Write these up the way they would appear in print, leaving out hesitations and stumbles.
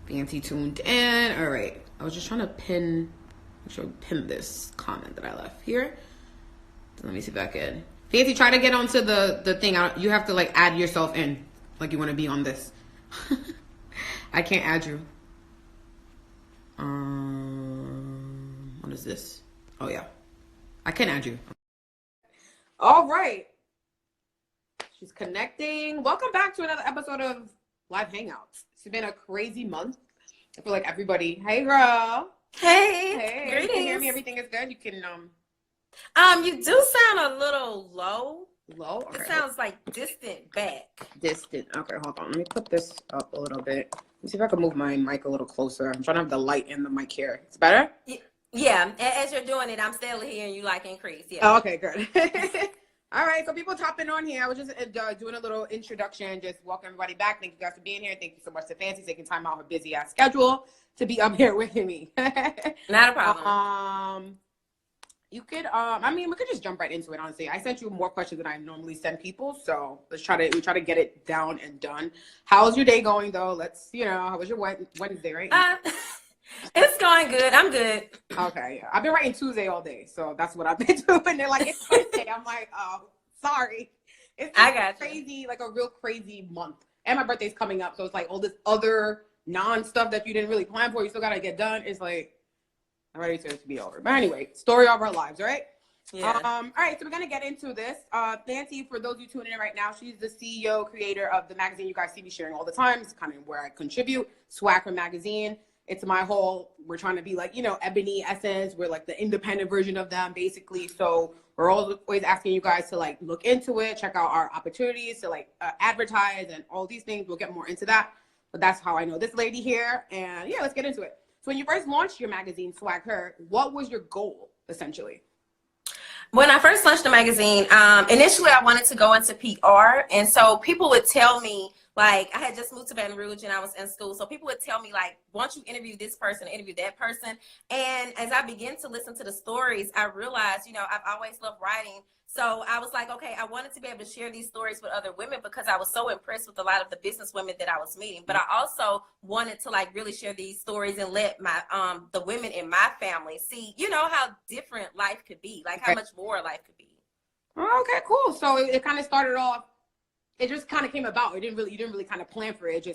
Fancy tuned in. All right. I was just trying to pin this comment that I left here. So let me see if I can. Fancy, try to get onto the thing. You have to like add yourself in, like you want to be on this. I can't add you. What is this? Oh yeah, I can add you. All right. She's connecting. Welcome back to another episode of Live Hangouts. It's been a crazy month. I feel like everybody. Hey, girl. Hey. Greetings. You can hear me. Everything is good. You can You do sound a little low. Low. Okay, it sounds like distant back. Distant. Okay, hold on. Let me put this up a little bit. Let me see if I can move my mic a little closer. I'm trying to have the light in the mic here. It's better. Yeah. As you're doing it, I'm steadily hearing you like increase. Yeah. Oh, okay, good. All right, so people topping on here. I was just doing a little introduction, just welcome everybody back. Thank you guys for being here. Thank you so much to Fancy taking time out of her busy ass schedule to be up here with me. Not a problem. You could, I mean, we could just jump right into it. Honestly, I sent you more questions than I normally send people, so we try to get it down and done. How's your day going though? How was your Wednesday, right? It's going good. I'm good. Okay, yeah. I've been writing Tuesday all day, so that's what I've been doing. They're like, it's Wednesday. I'm like, oh, sorry. I got crazy, like a real crazy month. And my birthday's coming up, so it's like all this other non-stuff that you didn't really plan for, you still gotta get done. It's like, I'm ready to be over. But anyway, story of our lives, right? Yeah. All right, so we're gonna get into this. Fancy, for those of you tuning in right now, she's the CEO, creator of the magazine you guys see me sharing all the time. It's kind of where I contribute, Swagger Magazine. It's my whole, we're trying to be like, Ebony Essence. We're like the independent version of them, basically. So we're always asking you guys to like look into it, check out our opportunities to like advertise and all these things. We'll get more into that. But that's how I know this lady here. And yeah, let's get into it. So when you first launched your magazine, Swag Her, what was your goal, essentially? When I first launched the magazine, initially I wanted to go into PR. And so people would tell me, like, I had just moved to Baton Rouge and I was in school. So people would tell me, like, why don't you interview this person, interview that person? And as I began to listen to the stories, I realized, I've always loved writing. So I was like, okay, I wanted to be able to share these stories with other women because I was so impressed with a lot of the business women that I was meeting. But I also wanted to like really share these stories and let my the women in my family see, how different life could be, like how much more life could be. Okay, cool. So it kind of started off. It just kind of came about. You didn't really kind of plan for it. So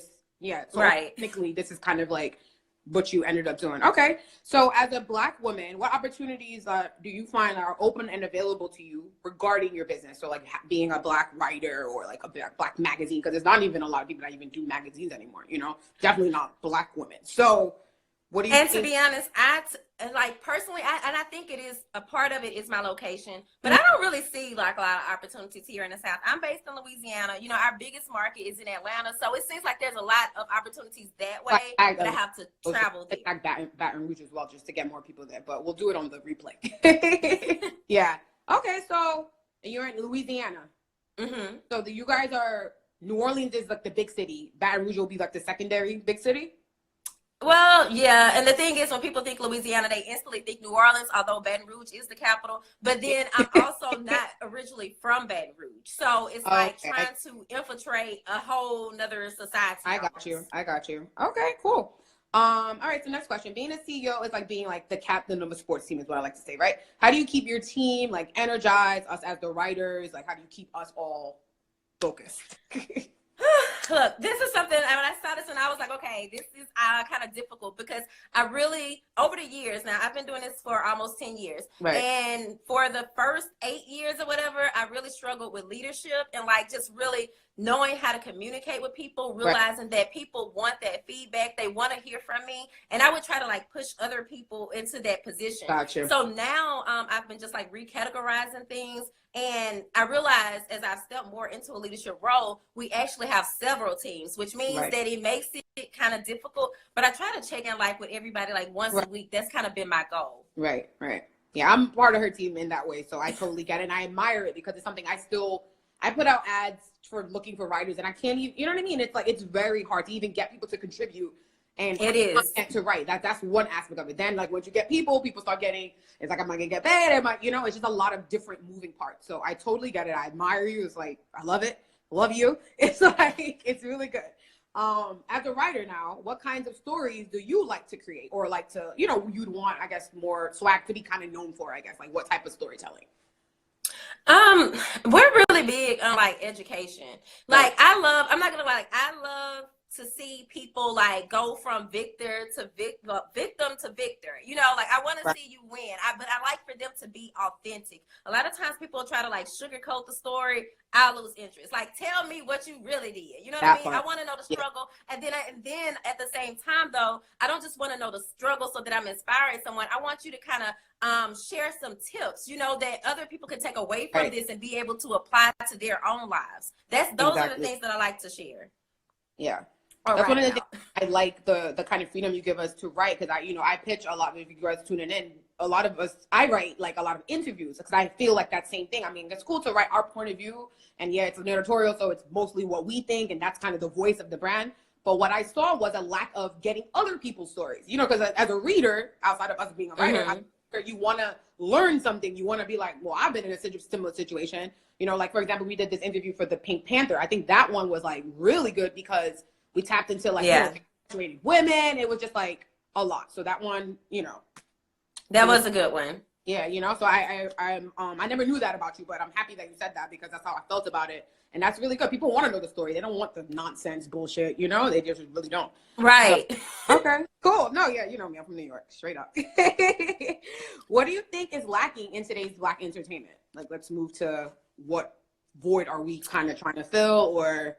right. Technically, this is kind of like what you ended up doing. Okay. So as a Black woman, what opportunities do you find are open and available to you regarding your business? So like being a Black writer or like a Black magazine, because there's not even a lot of people that even do magazines anymore, definitely not Black women. So what do you think? To be honest, personally, I think it is a part of it is my location, but I don't really see like a lot of opportunities here in the South. I'm based in Louisiana. Our biggest market is in Atlanta, so it seems like there's a lot of opportunities that way. But I have to travel there. Like Baton Rouge as well, just to get more people there. But we'll do it on the replay. Yeah. Okay. So you're in Louisiana. Mm-hmm. So you guys are. New Orleans is like the big city. Baton Rouge will be like the secondary big city. Well, yeah, and the thing is, when people think Louisiana, they instantly think New Orleans, although Baton Rouge is the capital. But then I'm also not originally from Baton Rouge, so it's like trying to infiltrate a whole nother society. I got you. Okay, cool. All right, so next question. Being a CEO is like being like the captain of a sports team is what I like to say, right? How do you keep your team like energized, us as the writers? Like, how do you keep us all focused? Look, this is something, when I saw this and I was like, okay, this is kind of difficult because I really, over the years, now I've been doing this for almost 10 years. Right. And for the first 8 years or whatever, I really struggled with leadership and like just really knowing how to communicate with people, realizing that people want that feedback. They want to hear from me. And I would try to like push other people into that position. Gotcha. So now I've been just like recategorizing things. And I realized as I've stepped more into a leadership role, we actually have several teams, which means that it makes it kind of difficult. But I try to check in like with everybody like once a week. That's kind of been my goal. Right. Yeah, I'm part of her team in that way. So I totally get it. And I admire it because it's something I put out ads for looking for writers and I can't even, you know what I mean? It's like, it's very hard to even get people to contribute and it is to write. That's one aspect of it. Then like once you get people start getting, it's like, am I gonna get paid? It's just a lot of different moving parts. So I totally get it. I admire you. It's like, I love it. Love you. It's like, it's really good. As a writer now, what kinds of stories do you like to create, or like to, you know, you'd want, I guess, more swag to be kind of known for, I guess, like what type of storytelling? Um, we're really big on like education. Right. Like I'm not gonna lie, like I love to see people like go from victim to victor. You know, like I want to Right. see you win. But I like for them to be authentic. A lot of times people try to like sugarcoat the story. I lose interest. Like tell me what you really did. You know what I That mean? I part. want to know the Yeah. struggle, and then at the same time though, I don't just want to know the struggle so that I'm inspiring someone. I want you to kind of share some tips, you know, that other people can take away from Right. this and be able to apply to their own lives. Those are the Exactly. things that I like to share. Yeah. Or That's write one of the things about. I like, the kind of freedom you give us to write, because I pitch a lot. If you guys tuning in, a lot of us, I write like a lot of interviews because I feel like that same thing. I mean, it's cool to write our point of view, and yeah, it's an editorial, so it's mostly what we think, and that's kind of the voice of the brand. But what I saw was a lack of getting other people's stories, you know, because as a reader, outside of us being a writer, you want to learn something. You want to be like, well, I've been in a similar situation. You know, like for example, we did this interview for the Pink Panther. I think that one was like really good because we tapped into like, Yeah, women. It was just like a lot. So that one, you know, that was a good one. yeah, you know. So I never knew that about you, but I'm happy that you said that because that's how I felt about it, and that's really good. People want to know the story. They don't want the nonsense bullshit, you know. They just really don't. Right. So, okay, cool. No, yeah, you know me. I'm from New York, straight up. What do you think is lacking in today's Black entertainment? Like, let's move to what void are we kind of trying to fill, or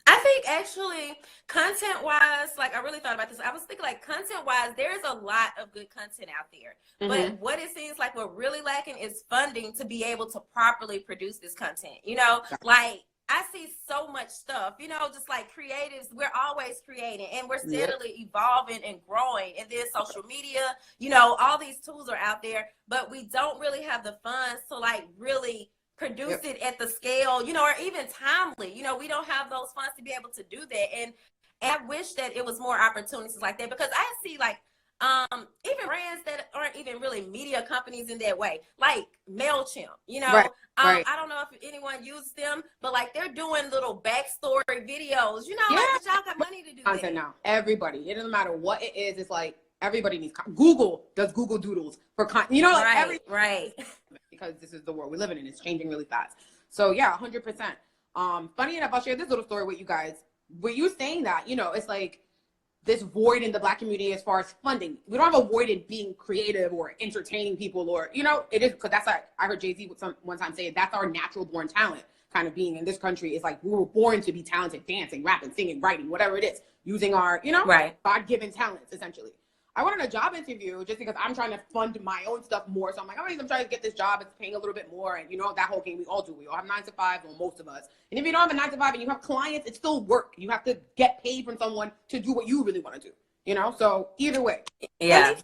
I think actually content wise, like I really thought about this. I was thinking like content wise, there's a lot of good content out there. But what it seems like we're really lacking is funding to be able to properly produce this content. You know, like I see so much stuff, you know, just like creatives, we're always creating and we're steadily evolving and growing. And then social media, you know, all these tools are out there, but we don't really have the funds to like really produce it at the scale, you know, or even timely. You know, we don't have those funds to be able to do that. And I wish that it was more opportunities like that, because I see like even brands that aren't even really media companies in that way, like MailChimp, you know. I don't know if anyone uses them, but like they're doing little backstory videos, you know, like y'all got money to do content that. now. Everybody, it doesn't matter what it is, it's like everybody needs Google does Google Doodles for content, you know, like right. Because this is the world we live in and it's changing really fast. So yeah, 100%. Funny enough, I'll share this little story with you guys. Were you saying that, you know, it's like this void in the Black community as far as funding. We don't have a void in being creative or entertaining people, or, you know, it is, because that's like, I heard Jay-Z one time say, that's our natural born talent kind of being in this country. Is like, we were born to be talented, dancing, rapping, singing, writing, whatever it is, using our, you know, God-given talents, essentially. I went on a job interview just because I'm trying to fund my own stuff more. So I'm like, all right, I'm trying to get this job. It's paying a little bit more. And you know, that whole game, we all do. We all have 9 to 5, or most of us. And if you don't have a 9 to 5 and you have clients, it's still work. You have to get paid from someone to do what you really want to do, you know? So either way. Yeah.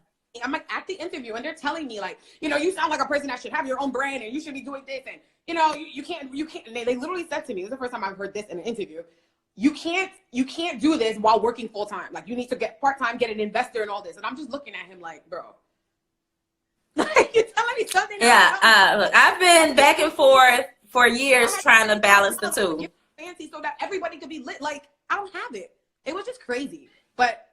I'm like at the interview and they're telling me like, you know, you sound like a person that should have your own brand and you should be doing this. And, you know, you can't, and they literally said to me, this is the first time I've heard this in an interview. You can't do this while working full time. Like, you need to get part-time, get an investor and all this. And I'm just looking at him like, bro, like, you're telling me something. Look, I've been back and forth for years trying to balance the two. Fancy so that everybody could be lit. Like, I don't have it. It was just crazy. But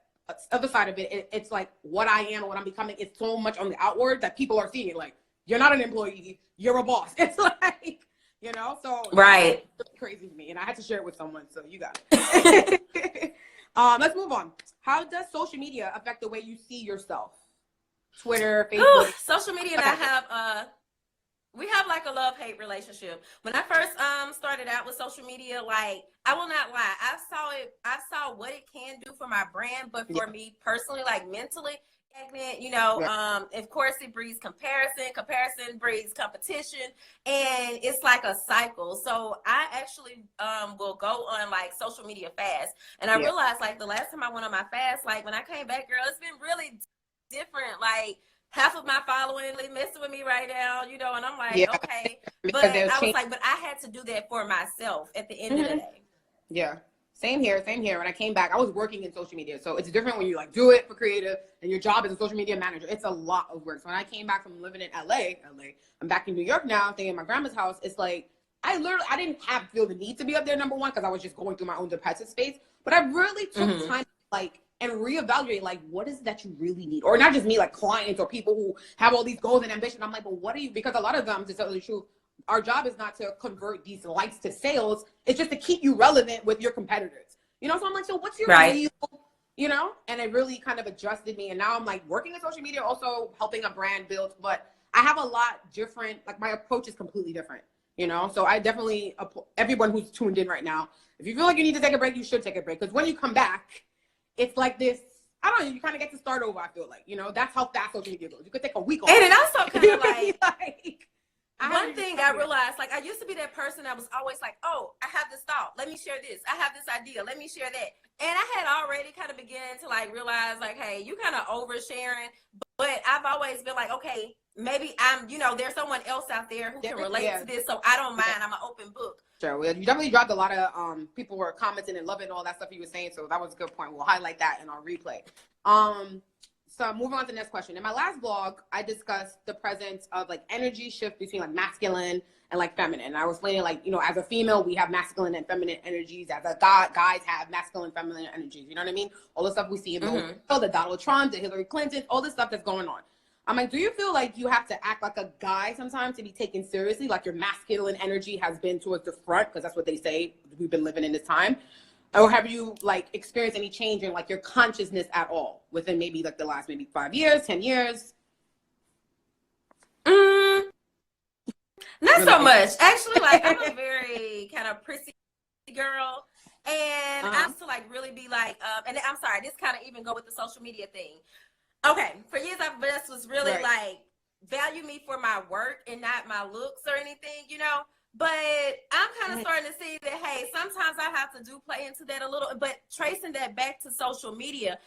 other side of it, it's like what I am and what I'm becoming is so much on the outward that people are seeing it. Like, you're not an employee, you're a boss. It's like, you know, so right. It's crazy to me, and I had to share it with someone, so you got it. Let's move on. How does social media affect the way you see yourself? Twitter, Facebook. Social media and I have we have like a love-hate relationship. When I first started out with social media, like, I will not lie, I saw what it can do for my brand, but for me personally, like mentally, you know, of course it breeds comparison breeds competition, and it's like a cycle. So I actually will go on like social media fast, and I realized like the last time I went on my fast, like when I came back, girl, it's been really different. Like, half of my following, they messing with me right now, you know, and I'm like, okay, but I was like, but I had to do that for myself at the end of the day. Yeah. Same here. When I came back, I was working in social media. So it's different when you like do it for creative and your job as a social media manager. It's a lot of work. So when I came back from living in LA, I'm back in New York now, staying in my grandma's house. It's like, I didn't feel the need to be up there number one because I was just going through my own depressive space. But I really took time like and reevaluate like what is it that you really need, or not just me, like clients or people who have all these goals and ambition. I'm like, but what are you? Because a lot of them, to tell the truth, our job is not to convert these likes to sales. It's just to keep you relevant with your competitors. You know, so I'm like, so what's your real, you know? And it really kind of adjusted me. And now I'm like working in social media, also helping a brand build, but I have a lot different, like my approach is completely different, you know? So I definitely, everyone who's tuned in right now, if you feel like you need to take a break, you should take a break. Because when you come back, it's like this, I don't know, you kind of get to start over, I feel like, you know? That's how fast social media goes. You could take a week off. And it also kind of like one thing I realized, like I used to be that person that was always like, oh, I have this thought. Let me share this. I have this idea. Let me share that. And I had already kind of began to like realize like, hey, you kind of oversharing. But I've always been like, okay, maybe I'm, you know, there's someone else out there who can relate to this. So I don't mind. I'm an open book. Sure. Well, you definitely dropped a lot of people were commenting and loving all that stuff you were saying. So that was a good point. We'll highlight that in our replay. So moving on to the next question. In my last blog, I discussed the presence of like energy shift between like masculine and like feminine. And I was explaining like, you know, as a female, we have masculine and feminine energies. As a guys have masculine, feminine energies. You know what I mean? All the stuff we see in the Donald Trump, the Hillary Clinton, all this stuff that's going on. I'm like, do you feel like you have to act like a guy sometimes to be taken seriously? Like your masculine energy has been towards the front because that's what they say. We've been living in this time. Or have you like experienced any change in like your consciousness at all within maybe like the last maybe 5 years, 10 years? Not so much. Actually, like I'm a very kind of prissy girl. And I have to like really be like, and I'm sorry, this kind of even go with the social media thing. Okay, for years I've just was really like value me for my work and not my looks or anything, you know. But I'm kind of starting to see that, hey, sometimes I have to play into that a little, but tracing that back to social media.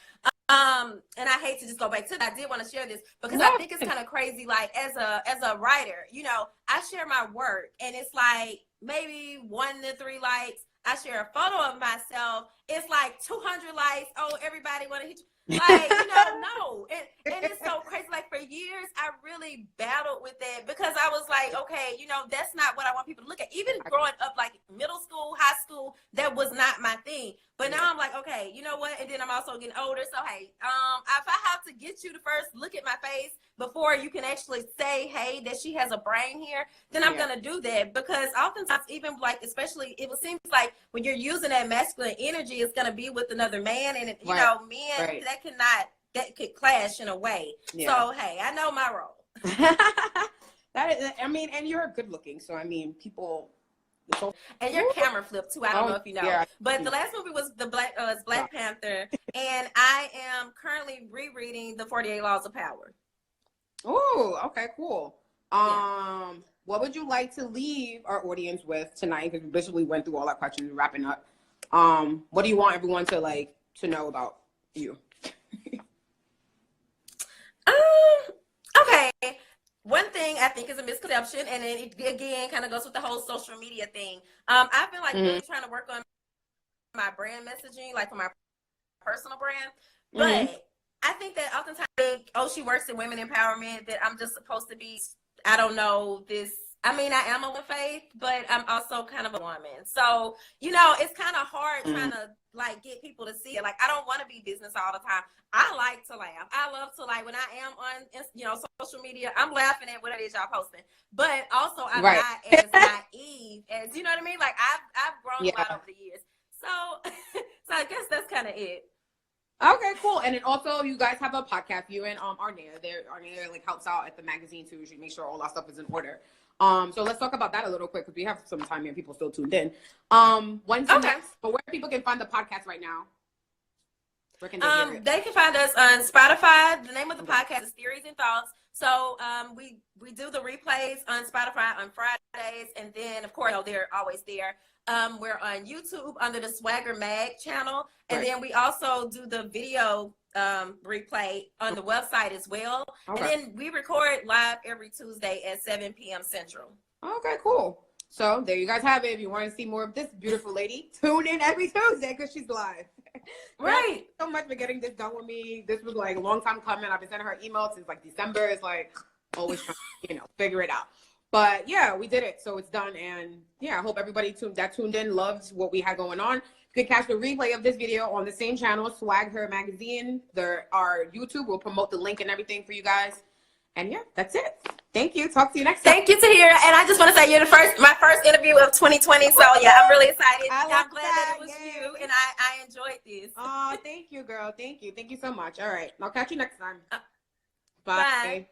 And I hate to just go back to that. I did want to share this because I think it's kind of crazy. Like as a writer, you know, I share my work and it's like maybe 1 to 3 likes. I share a photo of myself. It's like 200 likes. Oh, everybody want to hit you. Like, you know, no. And it's so crazy. Like for years, I really battled with that because I was like, okay, you know, that's not what I want people to look at. Even growing up, like middle school, high school, that was not my thing. But now I'm like, okay, you know what? And then I'm also getting older. So, hey, if I have to get you to first look at my face before you can actually say, hey, that she has a brain here, then I'm going to do that. Because oftentimes, even like, especially, it seems like when you're using that masculine energy, it's going to be with another man. And, you know, men, that could clash in a way. So, hey, I know my role. I mean, and you're good looking. So, I mean, people... And your camera flipped too. I don't know if you know, but the last movie was Black Panther, and I am currently rereading the 48 Laws of Power. Oh, okay, cool. What would you like to leave our audience with tonight? Because we basically went through all our questions and wrapping up. What do you want everyone to like to know about you? Okay. One thing I think is a misconception, and then it again kind of goes with the whole social media thing. I've been like really trying to work on my brand messaging, like for my personal brand. But I think that oftentimes, oh, she works in women empowerment, that I'm just supposed to be, I don't know, this. I mean, I am a woman of faith, but I'm also kind of a woman. So, you know, it's kind of hard trying to like get people to see it. Like, I don't want to be business all the time. I like to laugh. I love to like when I am on, you know, social media, I'm laughing at what it is y'all posting. But also, I'm not as naive as, you know what I mean? Like, I've grown a lot over the years. So, so I guess that's kind of it. Okay, cool. And then also, you guys have a podcast. You and Arnea, Arnea like helps out at the magazine too. She makes sure all our stuff is in order. So let's talk about that a little quick because we have some time here and people still tuned in. When's the next? But where people can find the podcast right now? Where can they hear it? They can find us on Spotify. The name of the podcast is Theories and Thoughts. So we do the replays on Spotify on Fridays, and then of course, you know, they're always there. We're on YouTube under the Swagger Mag channel, and then we also do the video replay on the website as well. And then we record live every Tuesday at 7 p.m. Central. Okay, cool. So there you guys have it. If you want to see more of this beautiful lady, tune in every Tuesday because she's live. Thank you so much for getting this done with me. This was like a long time coming. I've been sending her emails since like December. It's like always trying to, you know, figure it out. But yeah, we did it. So it's done. And yeah, I hope everybody that tuned in loved what we had going on. You can catch the replay of this video on the same channel, Swag Her Magazine. Our YouTube will promote the link and everything for you guys. And yeah, that's it. Thank you. Talk to you next time. Thank you, Tahyira. And I just want to say you're my first interview of 2020. So yeah, I'm really excited. I'm glad that it was you, and I enjoyed this. Oh, thank you, girl. Thank you. Thank you so much. All right. I'll catch you next time. Bye. Bye.